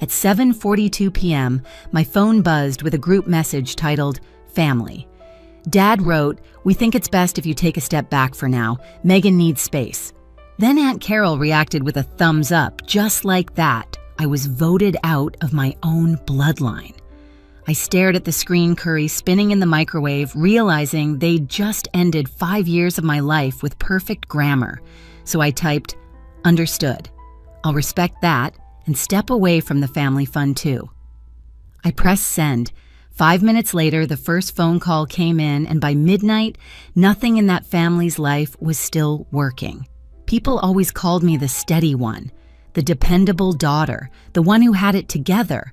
At 7:42 p.m., my phone buzzed with a group message titled, "Family." Dad wrote, "We think it's best if you take a step back for now. Megan needs space." Then Aunt Carol reacted with a thumbs up. Just like that, I was voted out of my own bloodline. I stared at the screen curry spinning in the microwave, realizing they'd just ended 5 years of my life with perfect grammar. So I typed, "Understood. I'll respect that and step away from the family fund too." I pressed send. 5 minutes later, the first phone call came in, and by midnight, nothing in that family's life was still working. People always called me the steady one, the dependable daughter, the one who had it together.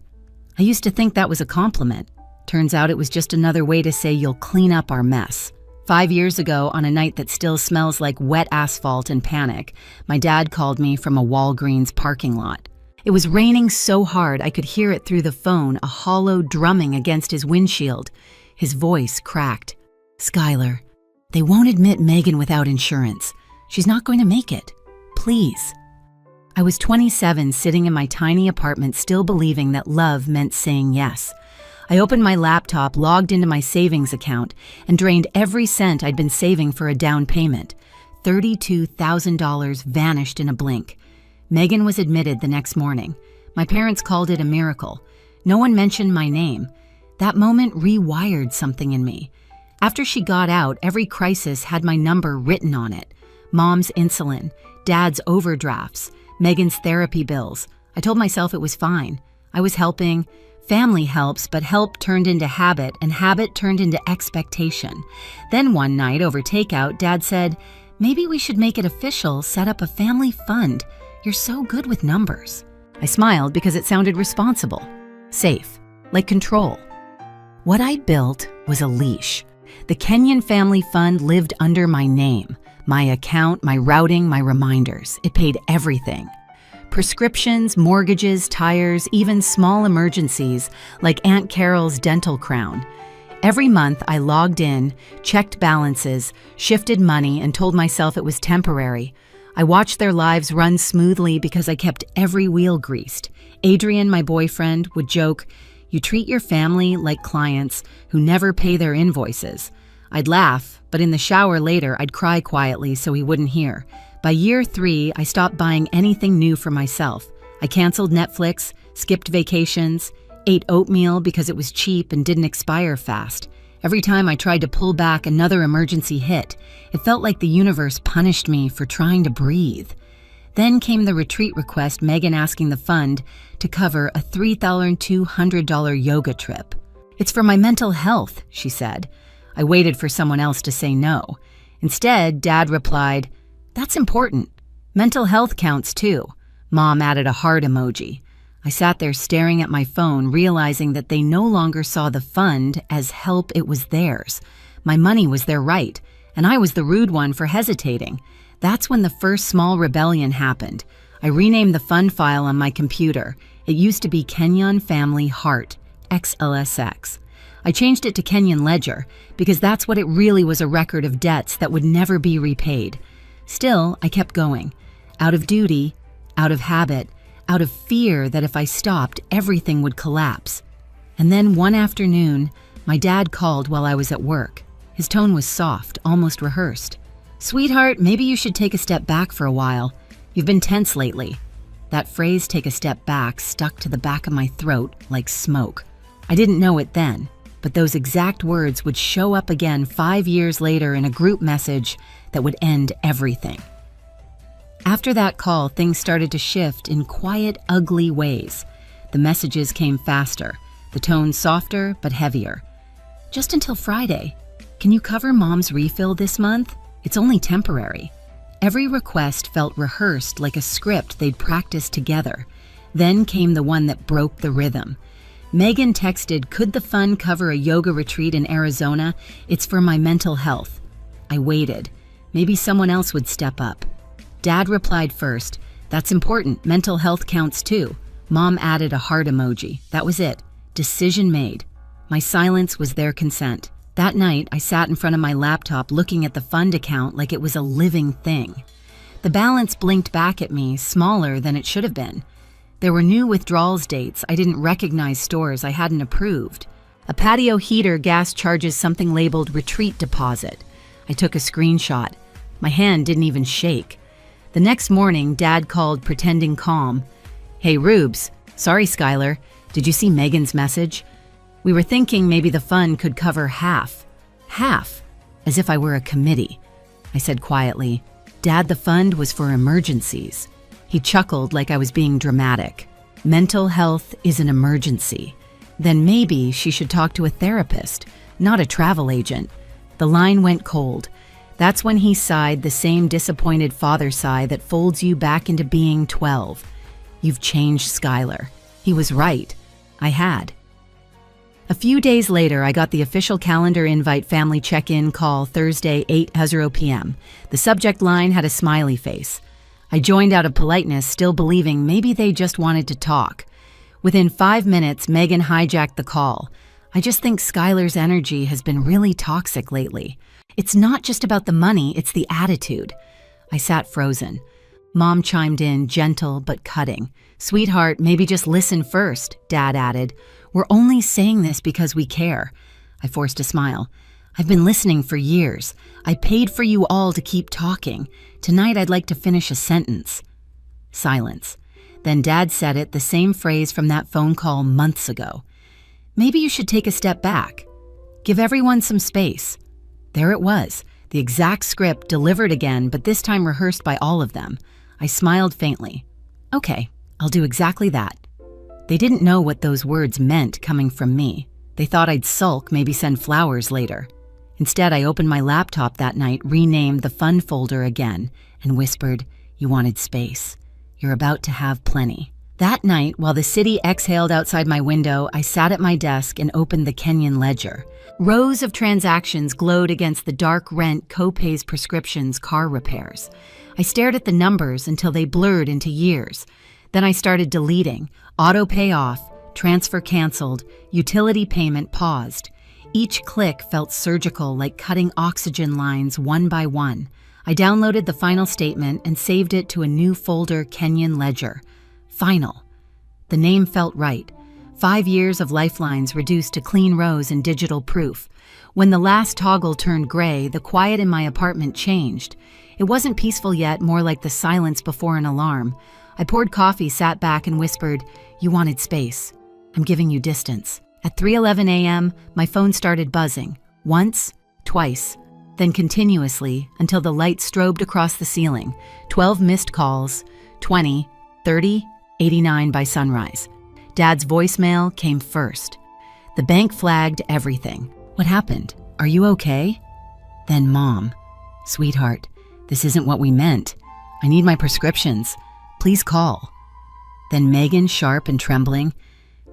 I used to think that was a compliment. Turns out it was just another way to say you'll clean up our mess. 5 years ago, on a night that still smells like wet asphalt and panic, my dad called me from a Walgreens parking lot. It was raining so hard I could hear it through the phone, a hollow drumming against his windshield. His voice cracked. "Skylar, they won't admit Megan without insurance. She's not going to make it. Please." I was 27, sitting in my tiny apartment, still believing that love meant saying yes. I opened my laptop, logged into my savings account, and drained every cent I'd been saving for a down payment. $32,000 vanished in a blink. Megan was admitted the next morning. My parents called it a miracle. No one mentioned my name. That moment rewired something in me. After she got out, every crisis had my number written on it. Mom's insulin, Dad's overdrafts, Megan's therapy bills. I told myself it was fine. I was helping. Family helps, but help turned into habit, and habit turned into expectation. Then one night over takeout, Dad said, "Maybe we should make it official, set up a family fund. You're so good with numbers." I smiled because it sounded responsible, safe, like control. What I built was a leash. The Kenyon Family Fund lived under my name, my account, my routing, my reminders. It paid everything. Prescriptions, mortgages, tires, even small emergencies like Aunt Carol's dental crown. Every month I logged in, checked balances, shifted money, and told myself it was temporary. I watched their lives run smoothly because I kept every wheel greased. Adrian, my boyfriend, would joke, "You treat your family like clients who never pay their invoices." I'd laugh, but in the shower later, I'd cry quietly so he wouldn't hear. By year 3, I stopped buying anything new for myself. I canceled Netflix, skipped vacations, ate oatmeal because it was cheap and didn't expire fast. Every time I tried to pull back, another emergency hit. It felt like the universe punished me for trying to breathe. Then came the retreat request, Megan asking the fund to cover a $3,200 yoga trip. "It's for my mental health," she said. I waited for someone else to say no. Instead, Dad replied, "That's important. Mental health counts too." Mom added a heart emoji. I sat there staring at my phone, realizing that they no longer saw the fund as help, it was theirs. My money was their right, and I was the rude one for hesitating. That's when the first small rebellion happened. I renamed the fund file on my computer. It used to be Kenyon Family Heart, XLSX. I changed it to Kenyon Ledger because that's what it really was, a record of debts that would never be repaid. Still, I kept going. Out of duty, out of habit, out of fear that if I stopped, everything would collapse. And then one afternoon, my dad called while I was at work. His tone was soft, almost rehearsed. "Sweetheart, maybe you should take a step back for a while. You've been tense lately." That phrase, "take a step back," stuck to the back of my throat like smoke. I didn't know it then, but those exact words would show up again 5 years later in a group message that would end everything. After that call, things started to shift in quiet, ugly ways. The messages came faster, the tone softer but heavier. "Just until Friday. Can you cover Mom's refill this month? It's only temporary." Every request felt rehearsed, like a script they'd practiced together. Then came the one that broke the rhythm. Megan texted, "Could the fund cover a yoga retreat in Arizona? It's for my mental health." I waited. Maybe someone else would step up. Dad replied first, "That's important. Mental health counts too." Mom added a heart emoji. That was it. Decision made. My silence was their consent. That night, I sat in front of my laptop looking at the fund account like it was a living thing. The balance blinked back at me, smaller than it should have been. There were new withdrawals dates. I didn't recognize stores I hadn't approved. A patio heater gas charges something labeled retreat deposit. I took a screenshot. My hand didn't even shake. The next morning, Dad called pretending calm. "Hey, Rubes. Sorry, Skylar. Did you see Megan's message? We were thinking maybe the fund could cover half." Half? As if I were a committee. I said quietly, "Dad, the fund was for emergencies." He chuckled like I was being dramatic. "Mental health is an emergency. Then maybe she should talk to a therapist, not a travel agent." The line went cold. That's when he sighed, the same disappointed father sigh that folds you back into being 12. "You've changed, Skylar." He was right. I had. A few days later, I got the official calendar invite family check-in call Thursday, 8:00 p.m. The subject line had a smiley face. I joined out of politeness, still believing maybe they just wanted to talk. Within 5 minutes, Megan hijacked the call. "I just think Skylar's energy has been really toxic lately. It's not just about the money, it's the attitude." I sat frozen. Mom chimed in, gentle but cutting. "Sweetheart, maybe just listen first," Dad added. "We're only saying this because we care." I forced a smile. "I've been listening for years. I paid for you all to keep talking. Tonight I'd like to finish a sentence." Silence. Then Dad said it, the same phrase from that phone call months ago. "Maybe you should take a step back. Give everyone some space." There it was, the exact script delivered again, but this time rehearsed by all of them. I smiled faintly. "Okay, I'll do exactly that." They didn't know what those words meant coming from me. They thought I'd sulk, maybe send flowers later. Instead, I opened my laptop that night, renamed the fun folder again, and whispered, "You wanted space. You're about to have plenty." That night, while the city exhaled outside my window, I sat at my desk and opened the Kenyan ledger. Rows of transactions glowed against the dark rent, copays, prescriptions, car repairs. I stared at the numbers until they blurred into years. Then I started deleting. Auto pay off, transfer canceled, utility payment paused. Each click felt surgical, like cutting oxygen lines one by one. I downloaded the final statement and saved it to a new folder, Kenyan Ledger. Final. The name felt right. 5 years of lifelines reduced to clean rows and digital proof. When the last toggle turned gray, the quiet in my apartment changed. It wasn't peaceful yet, more like the silence before an alarm. I poured coffee, sat back, and whispered, "You wanted space. I'm giving you distance." At 3:11 a.m., my phone started buzzing. Once, twice, then continuously until the light strobed across the ceiling. 12 missed calls, 20, 30, 89 by sunrise. Dad's voicemail came first. The bank flagged everything. "What happened? Are you okay?" Then Mom, "Sweetheart, this isn't what we meant. I need my prescriptions. Please call." Then Megan, sharp and trembling,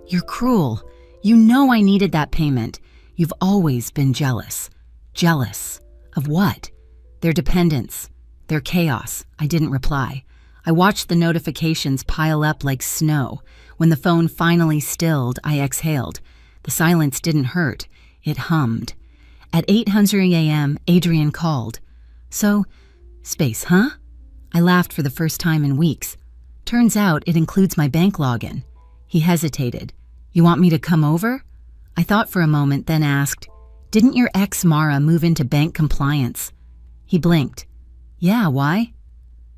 "You're cruel. You know I needed that payment. You've always been jealous." Jealous. Of what? Their dependence. Their chaos. I didn't reply. I watched the notifications pile up like snow. When the phone finally stilled, I exhaled. The silence didn't hurt. It hummed. At 8:00 a.m., Adrian called. "So, space, huh?" I laughed for the first time in weeks. "Turns out it includes my bank login." He hesitated. "You want me to come over?" I thought for a moment, then asked, "Didn't your ex Mara move into bank compliance?" He blinked. "Yeah, why?"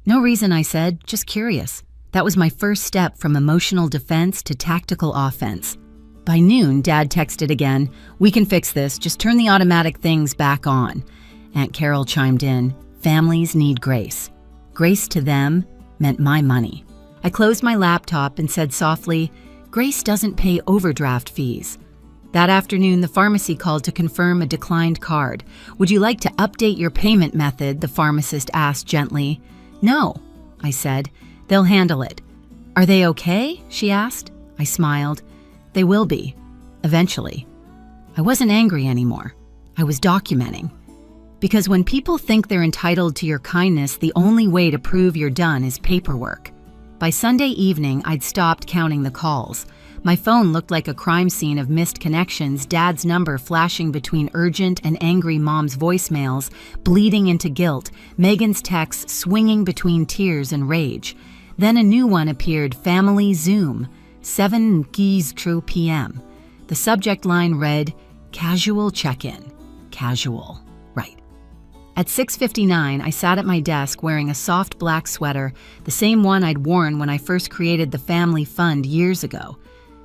"No reason," I said, "just curious." That was my first step from emotional defense to tactical offense. By noon, Dad texted again, "We can fix this, just turn the automatic things back on." Aunt Carol chimed in, "Families need grace." Grace to them meant my money. I closed my laptop and said softly, "Grace doesn't pay overdraft fees." That afternoon, the pharmacy called to confirm a declined card. "Would you like to update your payment method?" the pharmacist asked gently. "No," I said. "They'll handle it." "Are they okay?" she asked. I smiled. "They will be. Eventually." I wasn't angry anymore. I was documenting. Because when people think they're entitled to your kindness, the only way to prove you're done is paperwork. By Sunday evening, I'd stopped counting the calls. My phone looked like a crime scene of missed connections, Dad's number flashing between urgent and angry Mom's voicemails, bleeding into guilt, Megan's texts swinging between tears and rage. Then a new one appeared, Family Zoom, 7:00 p.m. The subject line read, Casual check-in. Casual. Right. At 6:59, I sat at my desk wearing a soft black sweater, the same one I'd worn when I first created the family fund years ago.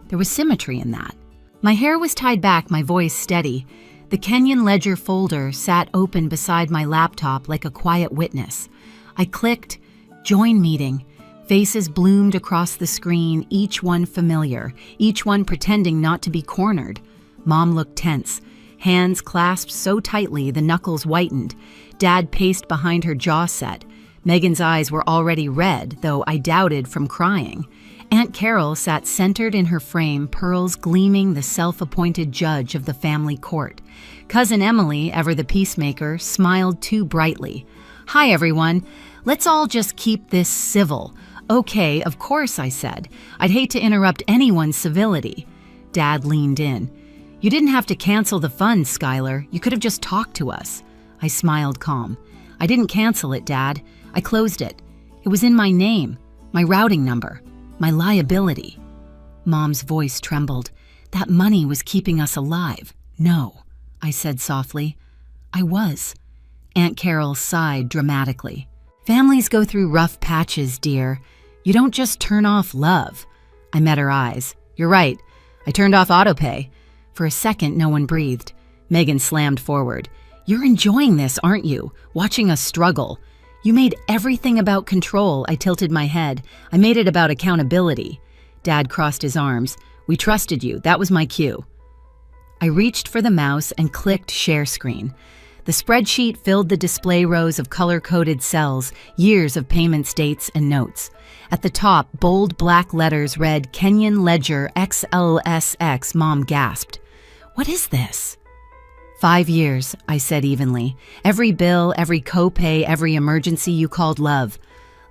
There was symmetry in that. My hair was tied back, my voice steady. The Kenyan Ledger folder sat open beside my laptop like a quiet witness. I clicked, Join Meeting. Faces bloomed across the screen, each one familiar, each one pretending not to be cornered. Mom looked tense, hands clasped so tightly the knuckles whitened. Dad paced behind her, jaw set. Megan's eyes were already red, though I doubted from crying. Aunt Carol sat centered in her frame, pearls gleaming, the self-appointed judge of the family court. Cousin Emily, ever the peacemaker, smiled too brightly. Hi, everyone. Let's all just keep this civil. Okay, of course, I said. I'd hate to interrupt anyone's civility. Dad leaned in. You didn't have to cancel the fund, Skylar. You could have just talked to us. I smiled calm. I didn't cancel it, Dad. I closed it. It was in my name, my routing number, my liability. Mom's voice trembled. That money was keeping us alive. No, I said softly. I was. Aunt Carol sighed dramatically. Families go through rough patches, dear. You don't just turn off love. I met her eyes. You're right. I turned off autopay. For a second, no one breathed. Megan slammed forward. You're enjoying this, aren't you? Watching us struggle. You made everything about control. I tilted my head. I made it about accountability. Dad crossed his arms. We trusted you. That was my cue. I reached for the mouse and clicked share screen. The spreadsheet filled the display rows of color-coded cells, years of payments, dates, and notes. At the top, bold black letters read Kenyan Ledger XLSX. Mom gasped. What is this? 5 years, I said evenly. Every bill, every copay, every emergency you called love.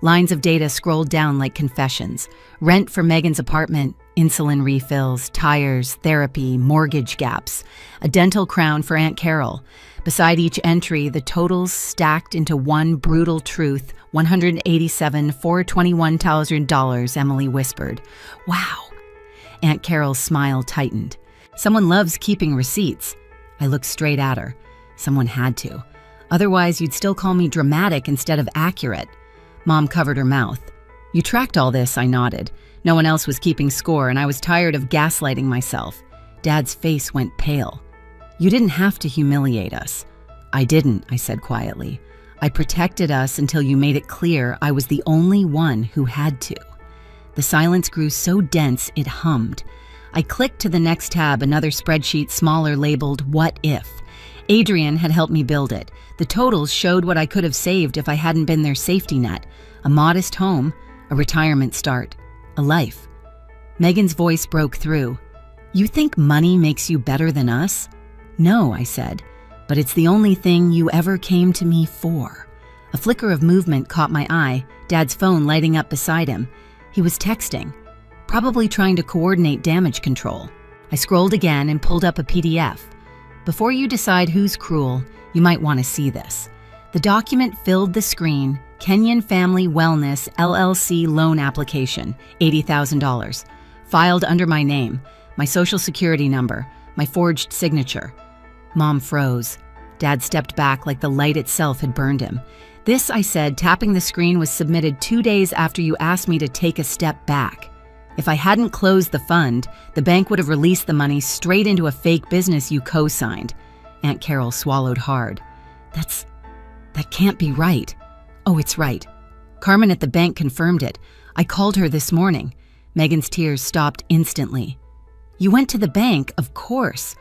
Lines of data scrolled down like confessions. Rent for Megan's apartment, insulin refills, tires, therapy, mortgage gaps. A dental crown for Aunt Carol. Beside each entry, the totals stacked into one brutal truth. $187,421,000, Emily whispered. Wow. Aunt Carol's smile tightened. Someone loves keeping receipts. I looked straight at her. Someone had to. Otherwise, you'd still call me dramatic instead of accurate. Mom covered her mouth. You tracked all this, I nodded. No one else was keeping score, and I was tired of gaslighting myself. Dad's face went pale. You didn't have to humiliate us. I didn't, I said quietly. I protected us until you made it clear I was the only one who had to. The silence grew so dense it hummed. I clicked to the next tab, another spreadsheet smaller labeled What If. Adrian had helped me build it. The totals showed what I could have saved if I hadn't been their safety net. A modest home, a retirement start, a life. Megan's voice broke through. You think money makes you better than us? No, I said, but it's the only thing you ever came to me for. A flicker of movement caught my eye, Dad's phone lighting up beside him. He was texting, probably trying to coordinate damage control. I scrolled again and pulled up a PDF. Before you decide who's cruel, you might want to see this. The document filled the screen, Kenyan Family Wellness LLC loan application, $80,000. Filed under my name, my social security number, my forged signature. Mom froze. Dad stepped back like the light itself had burned him. This, I said, tapping the screen, was submitted 2 days after you asked me to take a step back. If I hadn't closed the fund, the bank would have released the money straight into a fake business you co-signed. Aunt Carol swallowed hard. That can't be right. Oh, it's right. Carmen at the bank confirmed it. I called her this morning. Megan's tears stopped instantly. You went to the bank, of course.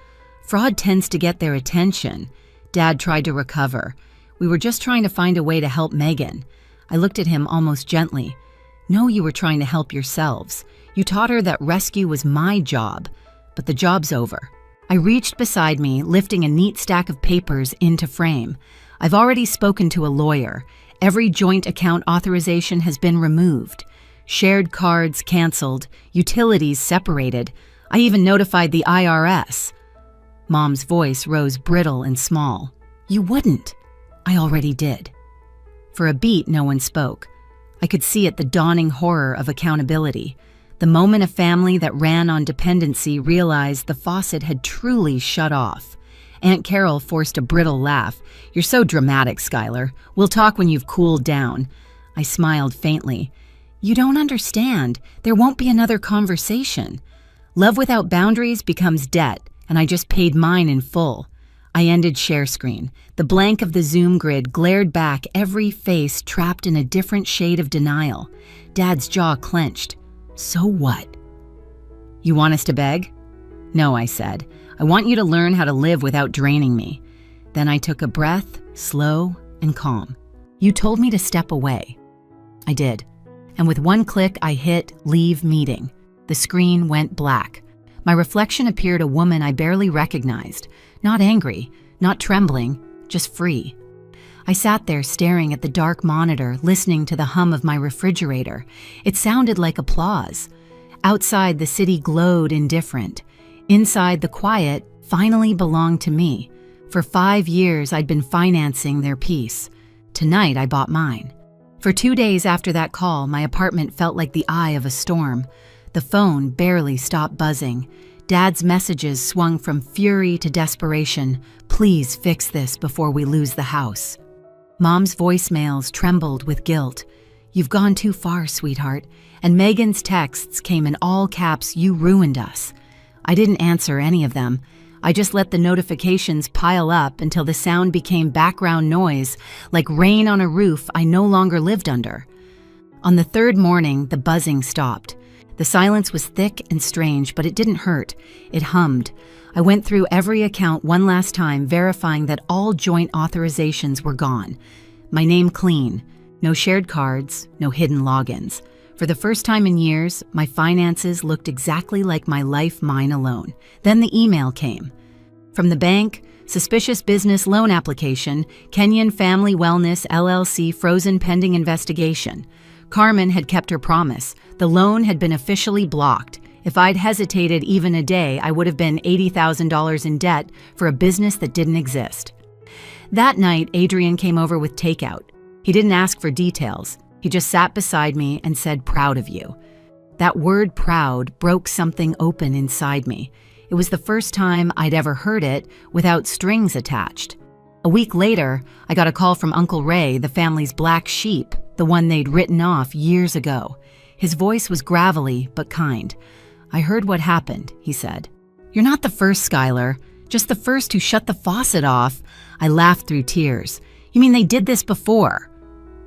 Fraud tends to get their attention. Dad tried to recover. We were just trying to find a way to help Megan. I looked at him almost gently. No, you were trying to help yourselves. You taught her that rescue was my job, but the job's over. I reached beside me, lifting a neat stack of papers into frame. I've already spoken to a lawyer. Every joint account authorization has been removed. Shared cards canceled, utilities separated. I even notified the IRS. Mom's voice rose brittle and small. You wouldn't. I already did. For a beat, no one spoke. I could see it, the dawning horror of accountability. The moment a family that ran on dependency realized the faucet had truly shut off. Aunt Carol forced a brittle laugh. "You're so dramatic, Skylar. We'll talk when you've cooled down." I smiled faintly. "You don't understand. There won't be another conversation. Love without boundaries becomes debt, and I just paid mine in full." I ended share screen. The blank of the Zoom grid glared back, every face trapped in a different shade of denial. Dad's jaw clenched. "So what?" "You want us to beg?" "No," I said. "I want you to learn how to live without draining me." Then I took a breath, slow and calm. "You told me to step away." I did. And with one click, I hit leave meeting. The screen went black. My reflection appeared a woman I barely recognized. Not angry, not trembling, just free. I sat there staring at the dark monitor, listening to the hum of my refrigerator. It sounded like applause. Outside, the city glowed indifferent. Inside, the quiet finally belonged to me. For 5 years, I'd been financing their peace. Tonight, I bought mine. For 2 days after that call, my apartment felt like the eye of a storm. The phone barely stopped buzzing. Dad's messages swung from fury to desperation. "Please fix this before we lose the house." Mom's voicemails trembled with guilt. "You've gone too far, sweetheart." And Megan's texts came in all caps, "You ruined us." I didn't answer any of them. I just let the notifications pile up until the sound became background noise, like rain on a roof I no longer lived under. On the third morning, the buzzing stopped. The silence was thick and strange, but it didn't hurt. It hummed. I went through every account one last time, verifying that all joint authorizations were gone. My name clean. No shared cards, no hidden logins. For the first time in years, my finances looked exactly like my life, mine alone. Then the email came. From the bank, suspicious business loan application, Kenyan Family Wellness LLC frozen pending investigation. Carmen had kept her promise. The loan had been officially blocked. If I'd hesitated even a day, I would have been $80,000 in debt for a business that didn't exist. That night, Adrian came over with takeout. He didn't ask for details. He just sat beside me and said, "Proud of you." That word proud broke something open inside me. It was the first time I'd ever heard it without strings attached. A week later, I got a call from Uncle Ray, the family's black sheep, the one they'd written off years ago. His voice was gravelly but kind. "I heard what happened," he said. "You're not the first, Skylar. Just the first who shut the faucet off." I laughed through tears. "You mean they did this before?"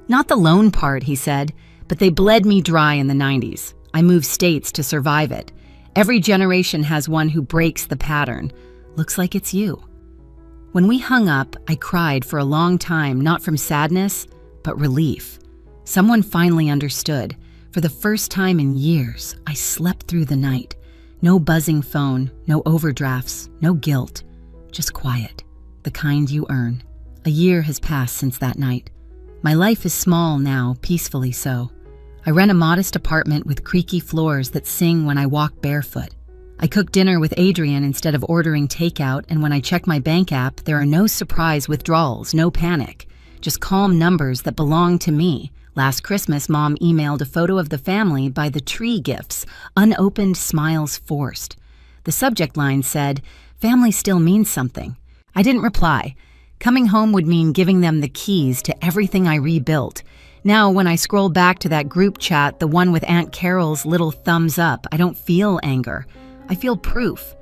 "Not the loan part," he said, "but they bled me dry in the 90s. I moved states to survive it. Every generation has one who breaks the pattern. Looks like it's you." When we hung up, I cried for a long time, not from sadness, but relief. Someone finally understood. For the first time in years, I slept through the night. No buzzing phone, no overdrafts, no guilt, just quiet, the kind you earn. A year has passed since that night. My life is small now, peacefully so. I rent a modest apartment with creaky floors that sing when I walk barefoot. I cook dinner with Adrian instead of ordering takeout, and when I check my bank app, there are no surprise withdrawals, no panic, just calm numbers that belong to me. Last Christmas, Mom emailed a photo of the family by the tree gifts, unopened smiles forced. The subject line said, "Family still means something." I didn't reply. Coming home would mean giving them the keys to everything I rebuilt. Now, when I scroll back to that group chat, the one with Aunt Carol's little thumbs up, I don't feel anger. I feel proof.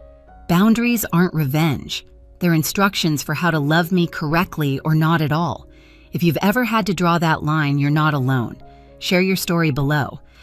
Boundaries aren't revenge. They're instructions for how to love me correctly or not at all. If you've ever had to draw that line, you're not alone. Share your story below.